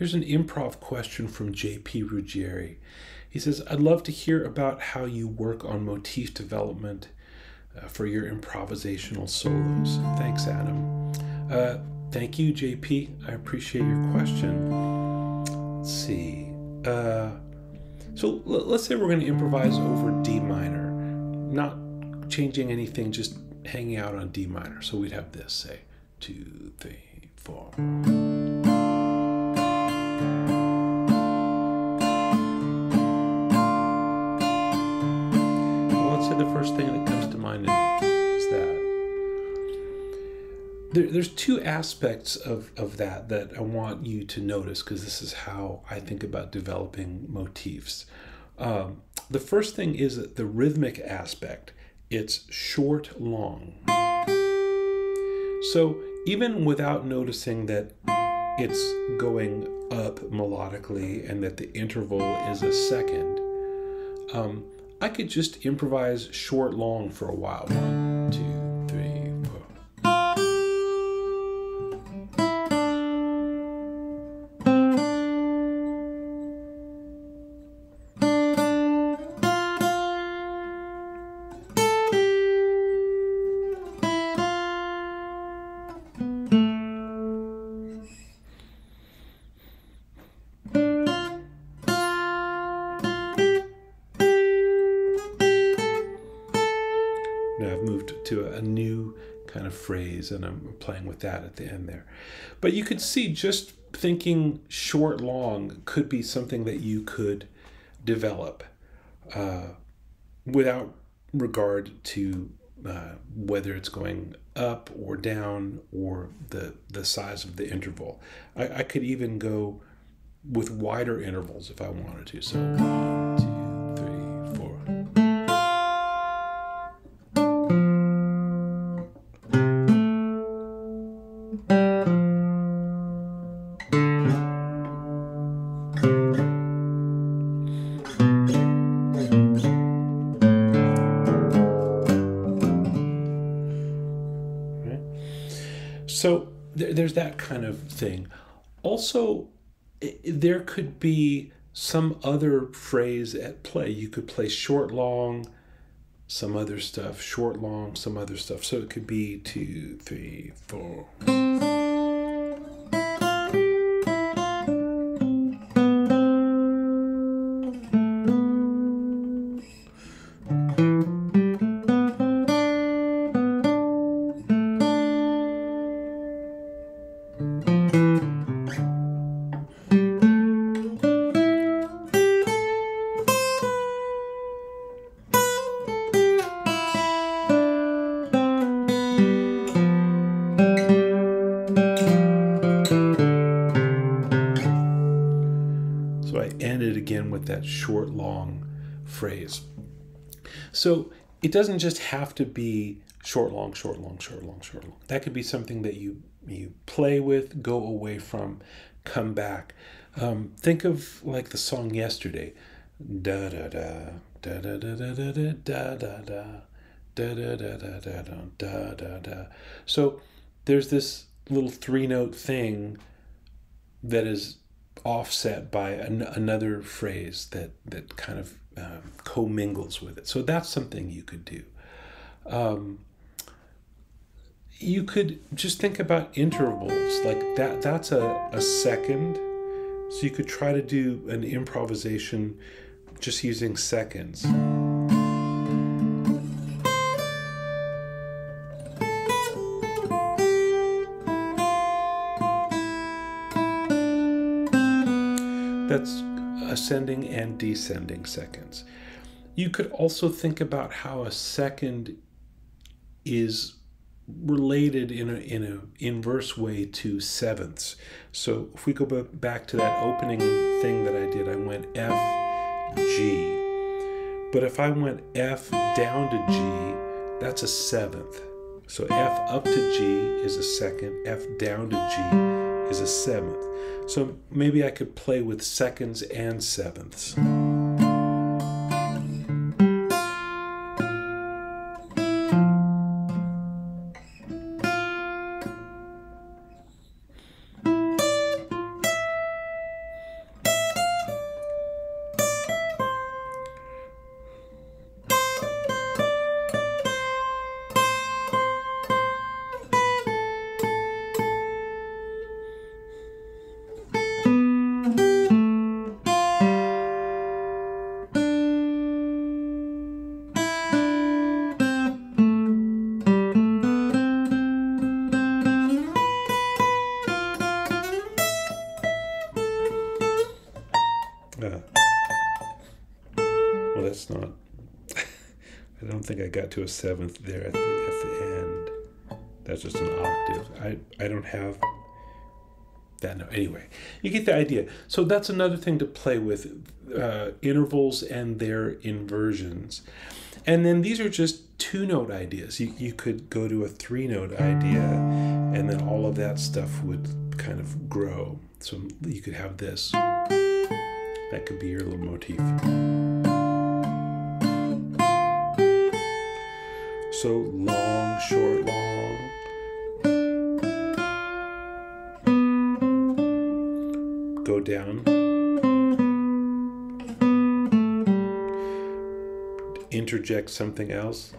Here's an improv question from JP Ruggieri. He says, I'd love to hear about how you work on motif development for your improvisational solos. Thanks, Adam. Thank you, JP. I appreciate your question. Let's see. So let's say we're going to improvise over D minor, not changing anything, just hanging out on D minor. So we'd have this, say, 2, 3, 4. The first thing that comes to mind is that. There's two aspects of that I want you to notice, because this is how I think about developing motifs. The first thing is that the rhythmic aspect. It's short, long. So even without noticing that it's going up melodically and that the interval is a second, I could just improvise short, long for a while. 1, 2, 3, 4. Now I've moved to a new kind of phrase, and I'm playing with that at the end there. But you could see just thinking short, long could be something that you could develop without regard to whether it's going up or down or the size of the interval. I could even go with wider intervals if I wanted to. So 1, 2, 3, 4. So there's that kind of thing. Also, there could be some other phrase at play. You could play short, long, some other stuff, short, long, some other stuff. So it could be 2, 3, 4. So I ended again with that short, long phrase. So it doesn't just have to be short, long, short, long, short, long, short, long. That could be something that you play with, go away from, come back. Think of like the song Yesterday. Da da da da da da da da da da da da da da da da da da da. So there's this little 3-note thing that is offset by another phrase that kind of commingles with it. So that's something you could do. You could just think about intervals like that. That's a second. So you could try to do an improvisation just using seconds. That's ascending and descending seconds. You could also think about how a second is related in an inverse way to sevenths. So if we go back to that opening thing that I did, I went F, G. But if I went F down to G, that's a seventh. So F up to G is a second, F down to G is a seventh. So maybe I could play with seconds and sevenths. Well, that's not. I don't think I got to a seventh there at the end. That's just an octave. I don't have that. No. Anyway, you get the idea. So that's another thing to play with, intervals and their inversions. And then these are just 2-note ideas. You could go to a 3-note idea, and then all of that stuff would kind of grow. So you could have this. That could be your little motif. So long, short, long. Go down. Interject something else.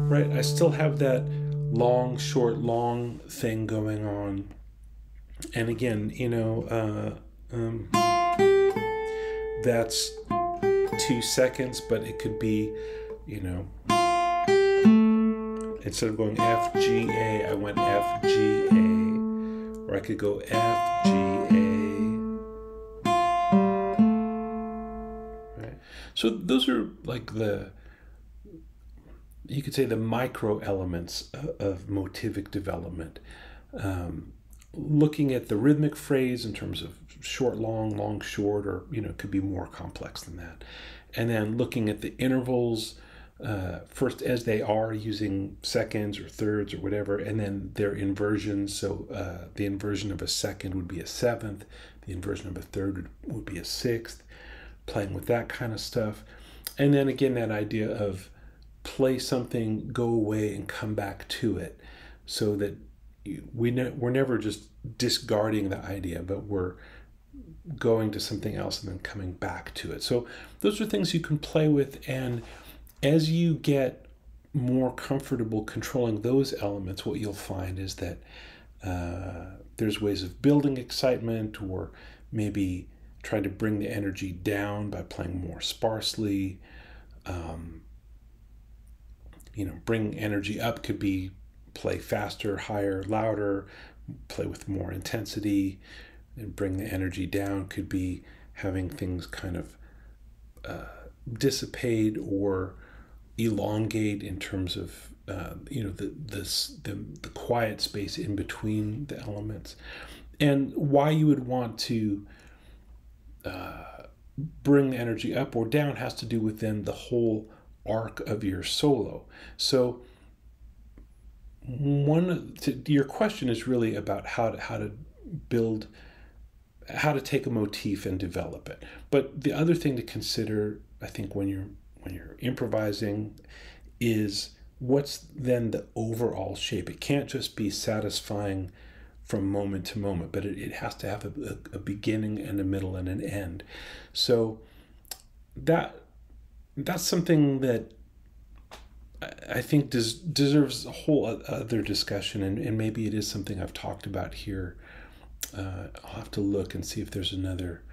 Right, I still have that long, short, long thing going on. And again, that's 2 seconds, but it could be, instead of going F, G, A, I went F, G, A. Or I could go F, G, A. Right? So those are like you could say the micro elements of motivic development. Looking at the rhythmic phrase in terms of short, long, long, short, or, it could be more complex than that. And then looking at the intervals, first as they are using seconds or thirds or whatever, and then their inversions. So the inversion of a second would be a seventh. The inversion of a third would be a sixth, playing with that kind of stuff. And then again, that idea of play something, go away, and come back to it, so that we're never just discarding the idea, but we're going to something else and then coming back to it. So those are things you can play with, and as you get more comfortable controlling those elements, what you'll find is that there's ways of building excitement, or maybe trying to bring the energy down by playing more sparsely. Bring energy up could be play faster, higher, louder, play with more intensity. And bring the energy down could be having things kind of dissipate or elongate in terms of the quiet space in between the elements. And why you would want to bring the energy up or down has to do with then the whole arc of your solo. So your question is really about how to take a motif and develop it. But the other thing to consider, I think, when you're improvising, is what's then the overall shape. It can't just be satisfying from moment to moment, but it has to have a beginning and a middle and an end. So that's something that I think deserves a whole other discussion, and maybe it is something I've talked about here. I'll have to look and see if there's another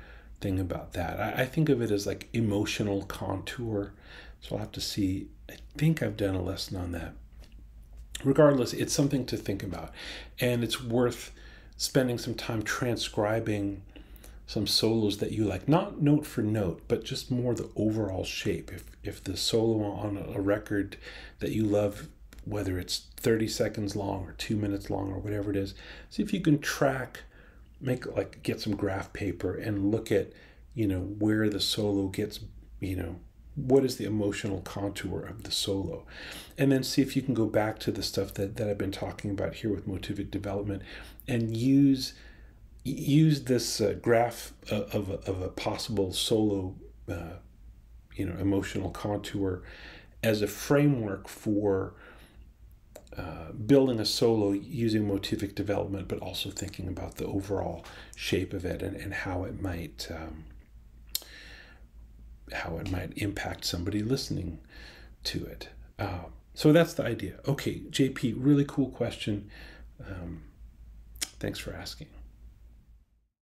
thing about that. I think of it as like emotional contour, so I'll have to see. I think I've done a lesson on that. Regardless, it's something to think about, and it's worth spending some time transcribing some solos that you like, not note for note, but just more the overall shape. If the solo on a record that you love, whether it's 30 seconds long or 2 minutes long or whatever it is, see if you can track, get some graph paper and look at, where the solo gets, what is the emotional contour of the solo, and then see if you can go back to the stuff that I've been talking about here with motivic development and use this graph of a possible solo, emotional contour as a framework for building a solo using motivic development, but also thinking about the overall shape of it and how it might impact somebody listening to it. So that's the idea. Okay, JP, really cool question. Thanks for asking.